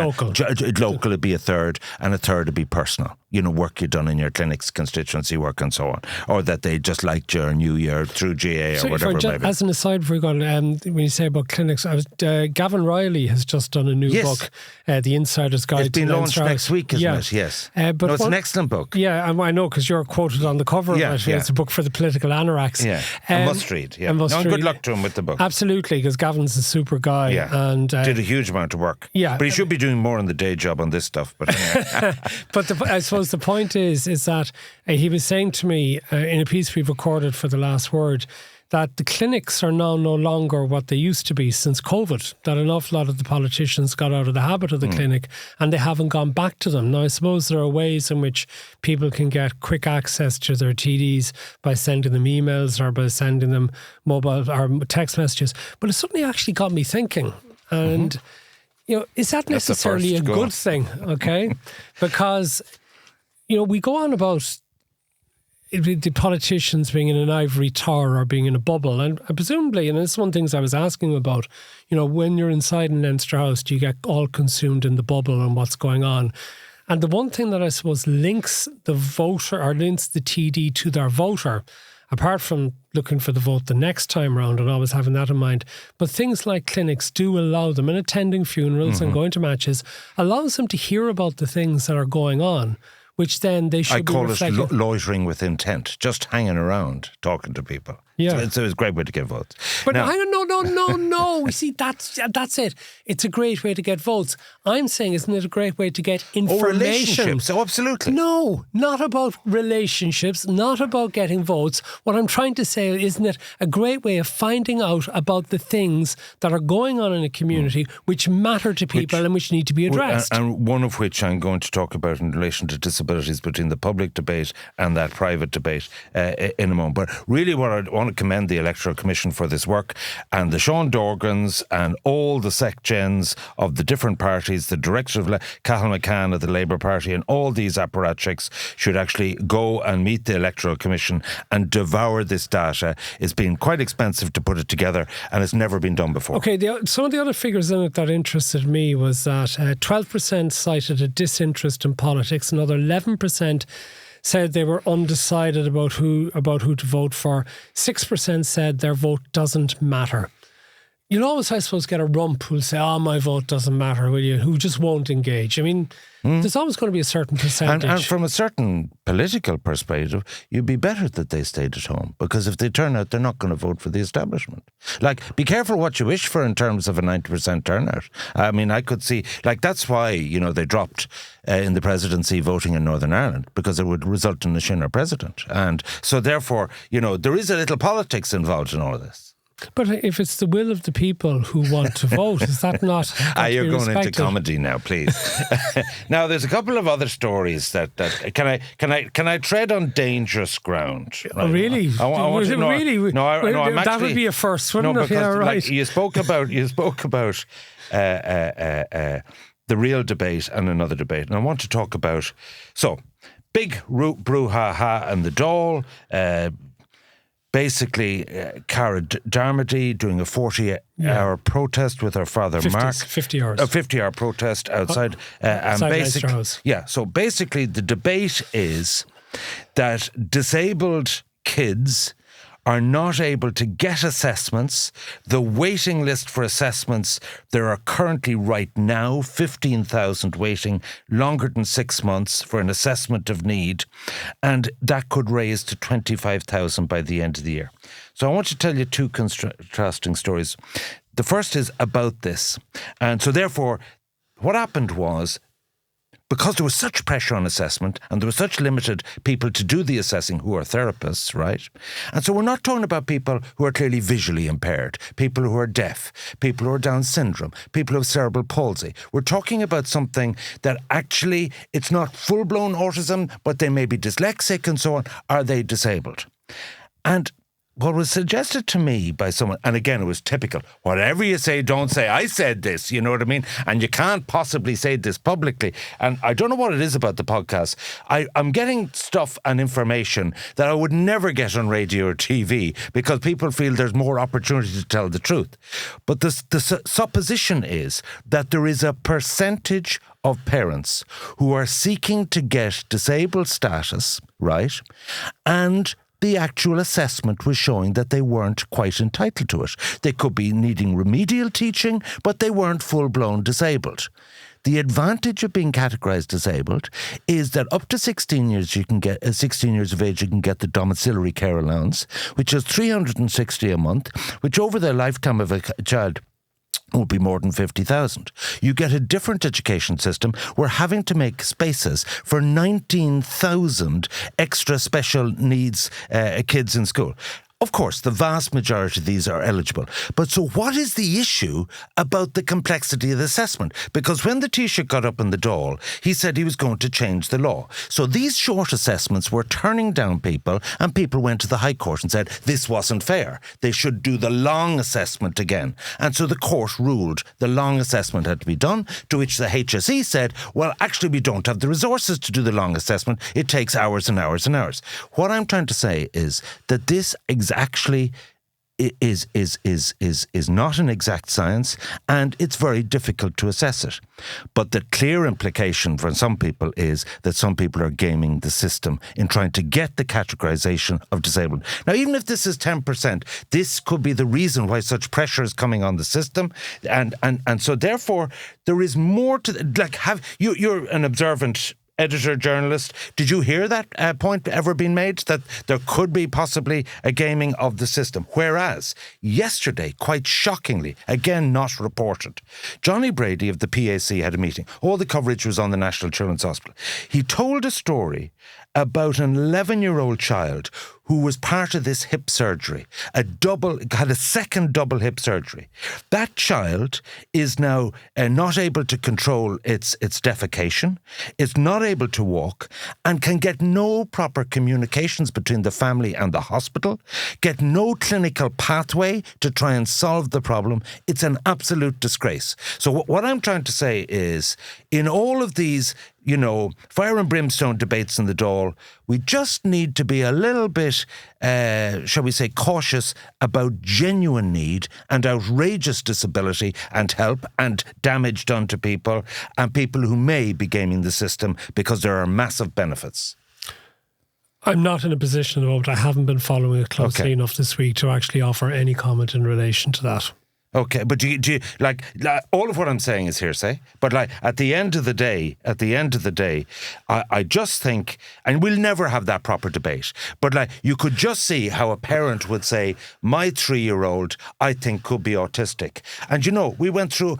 local would be a third, and a third would be personal. Work you've done in your clinics, constituency work and so on. Or that they just liked you or knew you through GA or whatever it may be. As an aside, before we go on, when you say about clinics, Gavin Riley has just done a new book, The Insider's Guide. It's been launched next week, isn't it? Yes. But it's an excellent book. Yeah, I know, because you're quoted on the cover of it. Yeah. It's a book for the political anoraks. Yeah, a must read. Yeah. Good luck to him with the book. Absolutely, because Gavin's a super guy. Yeah. And did a huge amount of work. Yeah. But he should be doing more on the day job on this stuff. But anyway. But I suppose the point is that he was saying to me in a piece we've recorded for The Last Word that the clinics are now no longer what they used to be since COVID, that an awful lot of the politicians got out of the habit of the clinic and they haven't gone back to them. Now, I suppose there are ways in which people can get quick access to their TDs by sending them emails or by sending them mobile or text messages. But it suddenly actually got me thinking. And, is that necessarily a good thing? Okay? Because... we go on about the politicians being in an ivory tower or being in a bubble. And presumably, and it's one of the things I was asking about, when you're inside in Leinster House, do you get all consumed in the bubble and what's going on? And the one thing that I suppose links the voter or links the TD to their voter, apart from looking for the vote the next time round and always having that in mind, but things like clinics do allow them, and attending funerals and going to matches, allows them to hear about the things that are going on, which then they should be reflecting. I call it loitering with intent, just hanging around, talking to people. Yeah. So it's a great way to get votes. But no. You see, that's it. It's a great way to get votes. I'm saying, isn't it a great way to get information? Oh, relationships. Oh, absolutely. No, not about relationships, not about getting votes. What I'm trying to say, isn't it a great way of finding out about the things that are going on in a community which matter to people and which need to be addressed? And one of which I'm going to talk about in relation to disabilities between the public debate and that private debate in a moment. But really what I want to commend the Electoral Commission for this work, and the Sean Dorgans and all the sec-gens of the different parties, the director of Cathal McCann of the Labour Party, and all these apparatchiks should actually go and meet the Electoral Commission and devour this data. It's been quite expensive to put it together, and it's never been done before. Okay, some of the other figures in it that interested me was that 12% cited a disinterest in politics, another 11% said they were undecided about who to vote for. 6% said their vote doesn't matter. You'll always, I suppose, get a rump who'll say, my vote doesn't matter, will you? Who just won't engage. I mean, there's always going to be a certain percentage. And from a certain political perspective, you'd be better that they stayed at home, because if they turn out, they're not going to vote for the establishment. Like, be careful what you wish for in terms of a 90% turnout. I mean, I could see, that's why, they dropped in the presidency voting in Northern Ireland, because it would result in a Shinner president. And so therefore, there is a little politics involved in all of this. But if it's the will of the people who want to vote, is that not? You're going into comedy now, please. Now, there's a couple of other stories that can I tread on dangerous ground? Right? Oh, really? I'm that actually, would be a first, wouldn't it? Because, Yeah, right. You spoke about the real debate and another debate, and I want to talk about big brouhaha and the Dáil. Basically, Cara Dermody doing a 40-hour protest with her father, Mark. 50 hours. A 50-hour protest outside. So basically, the debate is that disabled kids are not able to get assessments. The waiting list for assessments, there are currently right now 15,000 waiting longer than 6 months for an assessment of need, and that could raise to 25,000 by the end of the year. So I want to tell you two contrasting stories. The first is about this. And so therefore, what happened was, because there was such pressure on assessment and there were such limited people to do the assessing who are therapists, right? And so we're not talking about people who are clearly visually impaired, people who are deaf, people who are Down syndrome, people who have cerebral palsy. We're talking about something that actually, it's not full-blown autism, but they may be dyslexic and so on. Are they disabled? And what was suggested to me by someone, and again, it was typical, whatever you say, don't say, I said this, you know what I mean? And you can't possibly say this publicly. And I don't know what it is about the podcast. I'm getting stuff and information that I would never get on radio or TV because people feel there's more opportunity to tell the truth. But the supposition is that there is a percentage of parents who are seeking to get disabled status, right? And the actual assessment was showing that they weren't quite entitled to it. They could be needing remedial teaching, but they weren't full-blown disabled. The advantage of being categorised disabled is that up to 16 years you can get 16 years of age you can get the domiciliary care allowance, which is $360 a month, which over the lifetime of a child will be more than 50,000. You get a different education system. We're having to make spaces for 19,000 extra special needs kids in school. Of course, the vast majority of these are eligible. But so what is the issue about the complexity of the assessment? Because when the Taoiseach got up in the Dáil, he said he was going to change the law. So these short assessments were turning down people, and people went to the High Court and said this wasn't fair. They should do the long assessment again. And so the court ruled the long assessment had to be done, to which the HSE said, well, actually, we don't have the resources to do the long assessment. It takes hours and hours and hours. What I'm trying to say is that this actually is not an exact science, and it's very difficult to assess it. But the clear implication for some people is that some people are gaming the system in trying to get the categorization of disabled. Now, even if this is 10%, this could be the reason why such pressure is coming on the system, and so therefore there is more to you're an observant editor, journalist. Did you hear that point ever being made, that there could be possibly a gaming of the system? Whereas yesterday, quite shockingly, again not reported, Johnny Brady of the PAC had a meeting. All the coverage was on the National Children's Hospital. He told a story about an 11-year-old child who was part of this hip surgery, had a second double hip surgery. That child is now not able to control its defecation, is not able to walk, and can get no proper communications between the family and the hospital, get no clinical pathway to try and solve the problem. It's an absolute disgrace. So what I'm trying to say is, in all of these, fire and brimstone debates in the Dáil, we just need to be a little bit, shall we say, cautious about genuine need and outrageous disability and help and damage done to people, and people who may be gaming the system because there are massive benefits. I'm not in a position at the moment. I haven't been following it closely enough this week to actually offer any comment in relation to that. Okay, but do you like all of what I'm saying is hearsay? But at the end of the day, I just think, and we'll never have that proper debate. But you could just see how a parent would say, "My 3-year-old, I think, could be autistic," and we went through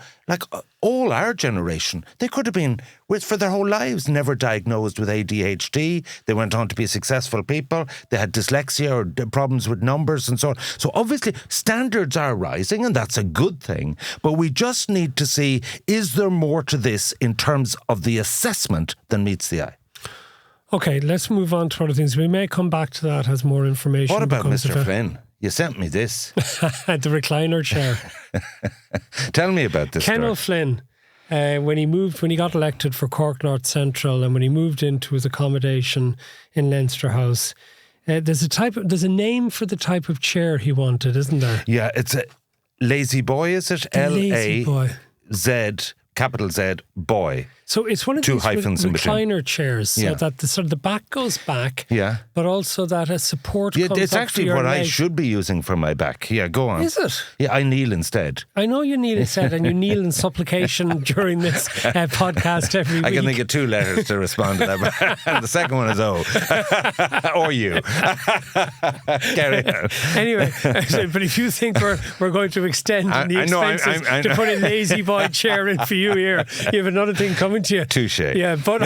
all our generation, they could have been, for their whole lives, never diagnosed with ADHD. They went on to be successful people. They had dyslexia or problems with numbers and so on. So obviously, standards are rising, and that's a good thing. But we just need to see, is there more to this in terms of the assessment than meets the eye? Okay, let's move on to other things. We may come back to that as more information. What about Mr. Flynn? You sent me this. The recliner chair. Tell me about this. Ken O'Flynn, when he got elected for Cork North Central, and when he moved into his accommodation in Leinster House, there's a name for the type of chair he wanted, isn't there? Yeah, it's a lazy boy, is it? L-A-Z, capital Z, boy. So it's one of two these hyphens in between. recliner chairs, so that the back goes back, but also that a support comes it's up actually for your what leg. I should be using for my back. Yeah, go on. Is it? Yeah, I kneel instead. I know you kneel instead, and you kneel in supplication during this podcast every week. I can think of 2 letters to respond to that. And the second one is O. Or you. Carry on. Anyway, but if you think we're going to extend the expenses to put a lazy boy chair in for you here, you have another thing coming to you. Touche. Yeah, but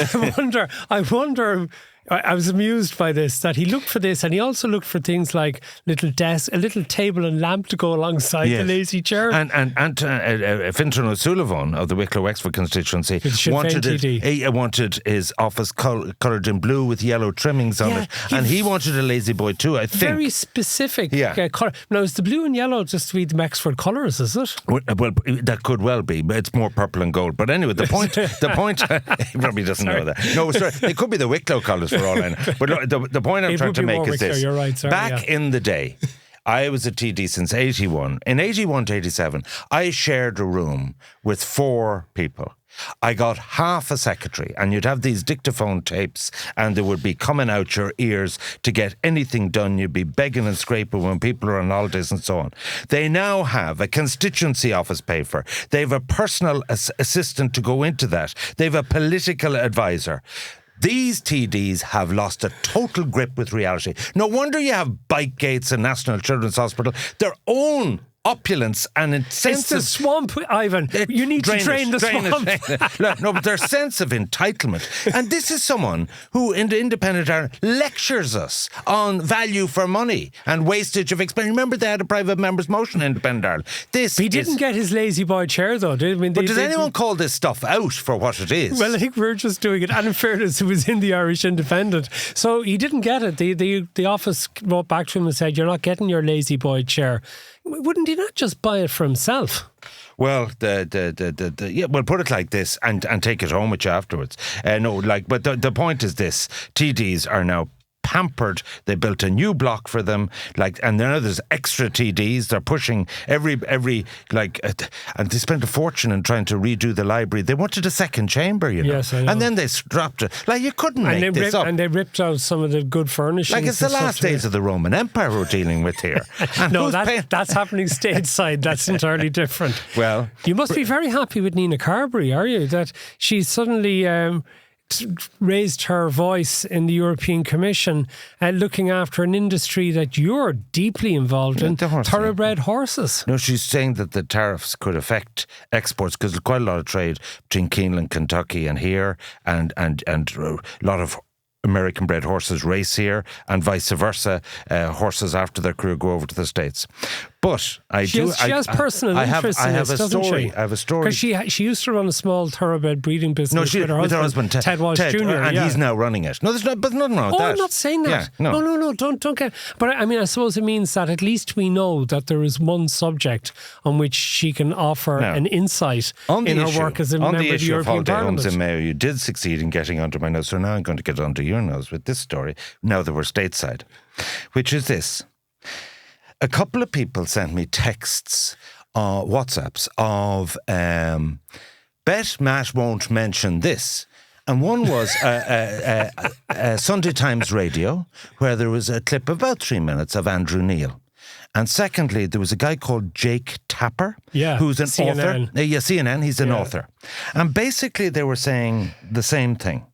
I wonder. I was amused by this, that he looked for this, and he also looked for things like a little table and lamp to go alongside the lazy chair. And Fintan O'Sullivan of the Wicklow Wexford constituency wanted his office coloured in blue with yellow trimmings on it, and he wanted a lazy boy too, I think. Very specific colour. Now, is the blue and yellow just to be the Wexford colours, is it? Well, that could well be, but it's more purple and gold. But anyway, the point, he probably doesn't know that. No, sorry, it could be the Wicklow colours for all I know. But look, the point I'm trying to make is this. You're right, sorry, Back in the day, I was a TD since 81. In 81 to 87, I shared a room with 4 people. I got half a secretary, and you'd have these dictaphone tapes, and they would be coming out your ears to get anything done. You'd be begging and scraping when people are on holidays and so on. They now have a constituency office paid for. They have a personal assistant to go into that. They have a political advisor. These TDs have lost a total grip with reality. No wonder you have bike gates and National Children's Hospital. Their own opulence and sense It's the swamp, Ivan. You need to drain the swamp. No, but their sense of entitlement. And this is someone who, in the Independent Ireland, lectures us on value for money and wastage of expense. Remember, they had a private member's motion in Independent Ireland. He didn't get his lazy boy chair, though, did he? Does anyone call this stuff out for what it is? Well, I think we're just doing it. And in fairness, it was in the Irish Independent. So he didn't get it. The office wrote back to him and said, "You're not getting your lazy boy chair." Wouldn't he not just buy it for himself? Well, we'll put it like this and take it home with you afterwards. But the point is this: TDs are now pampered. They built a new block for them, and now there's extra TDs. They're pushing every and they spent a fortune in trying to redo the library. They wanted a second chamber, Yes, I know. and then they dropped it. You couldn't make this up. And they ripped out some of the good furnishings. It's the last days of the Roman Empire we're dealing with here. No, that's happening stateside. That's entirely different. Well, you must be very happy with Nina Carberry, are you? That she suddenly raised her voice in the European Commission, looking after an industry that you're deeply involved in, thoroughbred horses. No, she's saying that the tariffs could affect exports because there's quite a lot of trade between Keeneland, Kentucky and here, and a lot of American-bred horses race here, and vice versa. Horses after their career go over to the States. But she has personal interest in this, doesn't she? I have a story. Because she used to run a small thoroughbred breeding business with her husband, Ted Walsh Jr. And he's now running it. No, there's nothing wrong with that. I'm not saying that. Yeah, no, don't get. But I mean, I suppose it means that at least we know that there is one subject on which she can offer an insight in her work as a member of the European Parliament. Homes in Mayo, you did succeed in getting under my nose, so now I'm going to get under your nose with this story, now that we're stateside, which is this. A couple of people sent me texts, WhatsApps of bet Matt won't mention this. And one was Sunday Times Radio, where there was a clip of about 3 minutes of Andrew Neil. And secondly, there was a guy called Jake Tapper, who's an author. CNN, he's an author. And basically they were saying the same thing,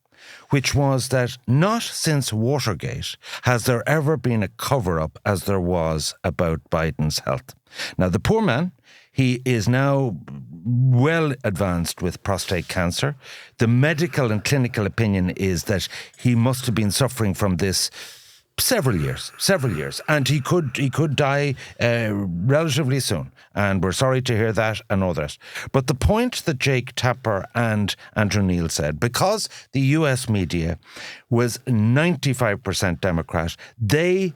which was that not since Watergate has there ever been a cover-up as there was about Biden's health. Now, the poor man, He is now well advanced with prostate cancer. The medical and clinical opinion is that he must have been suffering from this several years, and he could die relatively soon. And we're sorry to hear that and all that. But the point that Jake Tapper and Andrew Neil said, because the US media was 95% Democrat, they,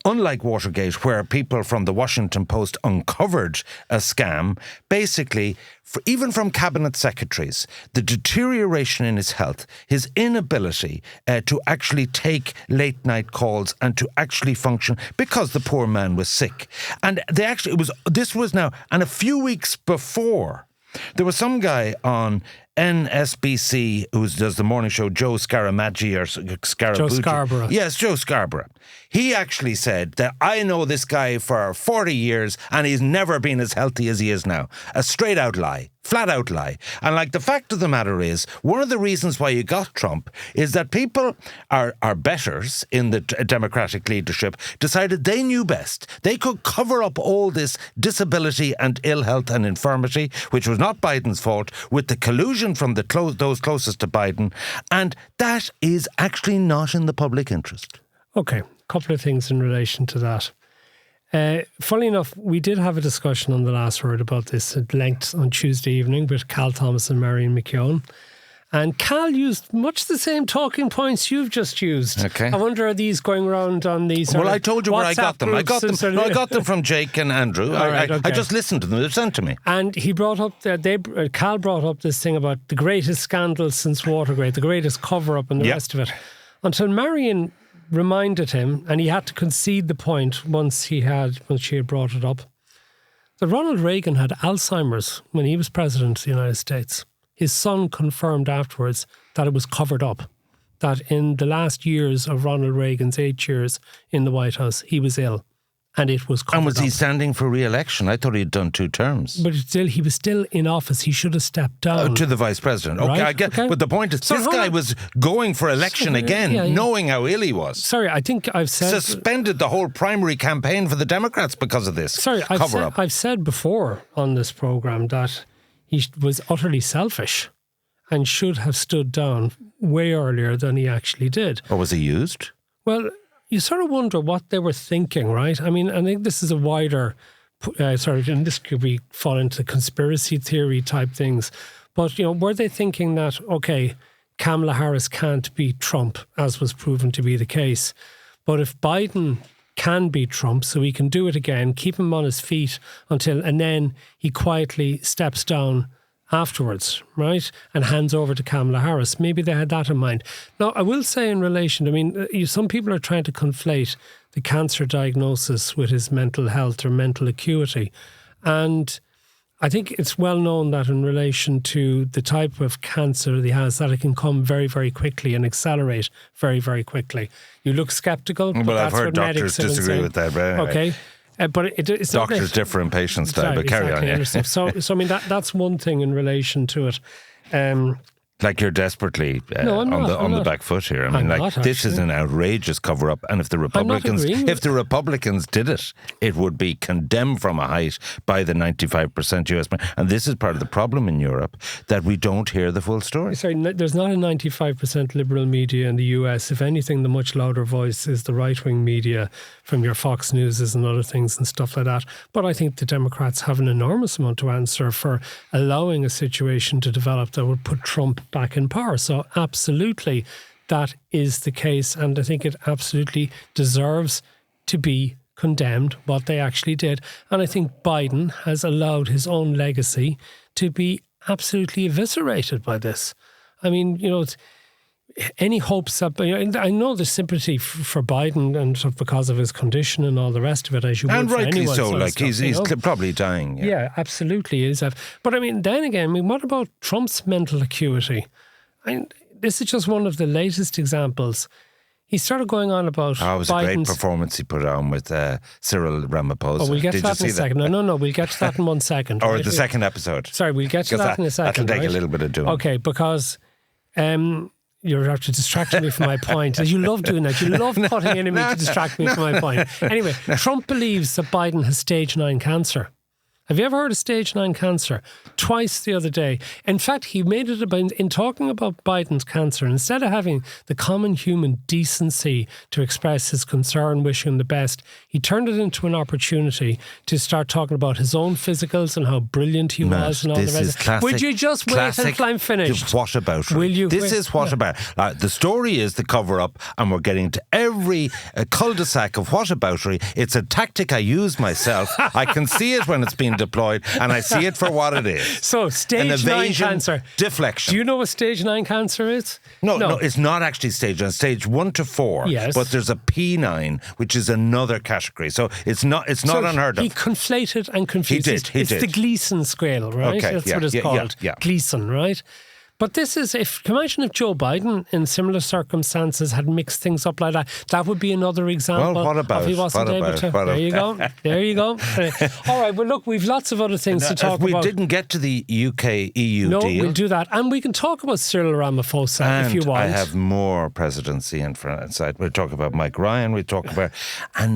unlike Watergate, where people from the Washington Post uncovered a scam, basically, even from cabinet secretaries, the deterioration in his health, his inability to actually take late night calls and to actually function because the poor man was sick. And this was now, and a few weeks before, there was some guy on NSBC who does the morning show, Joe Scaramaggi or Scarabucci. Joe Scarborough. Yes, Joe Scarborough. He actually said that I know this guy for 40 years and he's never been as healthy as he is now. A straight out lie. Flat out lie. And the fact of the matter is, one of the reasons why you got Trump is that people are betters in the Democratic leadership decided they knew best. They could cover up all this disability and ill health and infirmity, which was not Biden's fault, with the collusion from those closest to Biden. And that is actually not in the public interest. Okay, a couple of things in relation to that. Funnily enough, we did have a discussion on the last word about this at length on Tuesday evening with Cal Thomas and Marion McKeown. And Cal used much the same talking points you've just used. Okay. I wonder, are these going around on these? Well, I told you where I got them. I got them from Jake and Andrew. Right, I just listened to them. They were sent to me. And he brought up, Cal brought up this thing about the greatest scandal since Watergate, the greatest cover-up and the rest of it. Until Marion reminded him, and he had to concede the point once she had brought it up, that Ronald Reagan had Alzheimer's when he was president of the United States. His son confirmed afterwards that it was covered up, that in the last years of Ronald Reagan's 8 years in the White House, he was ill. And it was covered up. And was he standing for re-election? I thought he'd done 2 terms. But he was still in office. He should have stepped down. To the vice president. Okay, Right? I get. Okay. But the point is, this guy was going for election again, knowing how ill he was. Sorry, I think I've said... Suspended the whole primary campaign for the Democrats because of this cover-up. I've said before on this programme that he was utterly selfish and should have stood down way earlier than he actually did. Or was he used? Well, you sort of wonder what they were thinking, right? I mean, I think this is a wider, and this could fall into conspiracy theory type things. But, were they thinking that, okay, Kamala Harris can't beat Trump, as was proven to be the case. But if Biden can beat Trump, so he can do it again, keep him on his feet and then he quietly steps down afterwards, right? And hands over to Kamala Harris. Maybe they had that in mind. Now, I will say in relation, some people are trying to conflate the cancer diagnosis with his mental health or mental acuity. And I think it's well known that in relation to the type of cancer he has, that it can come very, very quickly and accelerate very, very quickly. You look sceptical, but well, that's I've heard doctors disagree with that. But anyway. Okay. But it's doctors differ in patients' style, but carry on. Yeah. So I mean, that's one thing in relation to it. Like you're desperately I'm on the not. back foot here. I mean, this is an outrageous cover-up, and if the Republicans did it, it would be condemned from a height by the 95% US. And this is part of the problem in Europe, that we don't hear the full story. Sorry, there's not a 95% liberal media in the US. If anything, the much louder voice is the right-wing media from your Fox Newses and other things and stuff like that. But I think the Democrats have an enormous amount to answer for allowing a situation to develop that would put Trump back in power. So absolutely that is the case, and I think it absolutely deserves to be condemned, what they actually did. And I think Biden has allowed his own legacy to be absolutely eviscerated by this. I mean, any hopes that, I know there's sympathy for Biden and sort of because of his condition and all the rest of it, as you would for anyone. And rightly so, like he's probably dying. Yeah, absolutely is. But I mean, then again, what about Trump's mental acuity? This is just one of the latest examples. He started going on about it was Biden's... a great performance he put on with Cyril Ramaphosa. Oh, we'll get to that in a second. No, we'll get to that in 1 second. Or the second episode. Sorry, we'll get to that in a second. That'll take a little bit of doing. Okay, because... you're after distracting me from my point. You love doing that. You love putting in me to distract me from my point. Anyway, Trump believes that Biden has stage 9 cancer. Have you ever heard of stage 9 cancer? Twice the other day. In fact, he made it about, in talking about Biden's cancer, instead of having the common human decency to express his concern, wishing him the best, he turned it into an opportunity to start talking about his own physicals and how brilliant he was and all the rest. Classic, Would you just wait until I'm finished? Whataboutery. Will you? This is whataboutery. The story is the cover-up, and we're getting to every cul-de-sac of whataboutery. It's a tactic I use myself. I can see it when it's being deployed, and I see it for what it is. So, stage 9 cancer. Deflection. Do you know what stage 9 cancer is? No, it's not actually stage 9. Stage 1 to 4. Yes. But there's a P9, which is another category. So it's not unheard of. He conflated and confused. He did. It's the Gleason scale, right? Okay, That's what it's called. Yeah. Gleason, right? But this is, can you imagine if Joe Biden, in similar circumstances, had mixed things up like that? That would be another example. Well, what about? If he wasn't able to. There you go. There you go. All right, well, look, we've lots of other things to talk about. We didn't get to the UK-EU deal. No, we'll do that. And we can talk about Cyril Ramaphosa if you want. I have more presidency inside. We'll talk about Mike Ryan. We'll talk about how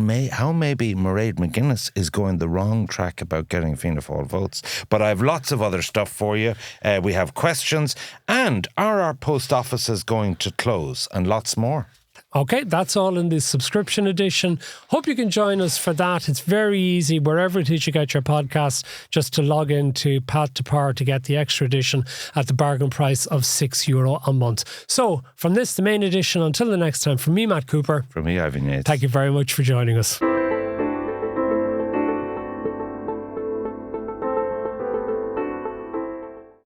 maybe Mairead McGuinness is going the wrong track about getting Fianna Fáil votes. But I have lots of other stuff for you. We have questions. And are our post offices going to close? And lots more. Okay, that's all in the subscription edition. Hope you can join us for that. It's very easy, wherever it is you get your podcasts, just to log into Pat to Power to get the extra edition at the bargain price of €6 a month. So, from this, the main edition, until the next time, from me, Matt Cooper. From me, Ivan Yates. Thank you very much for joining us.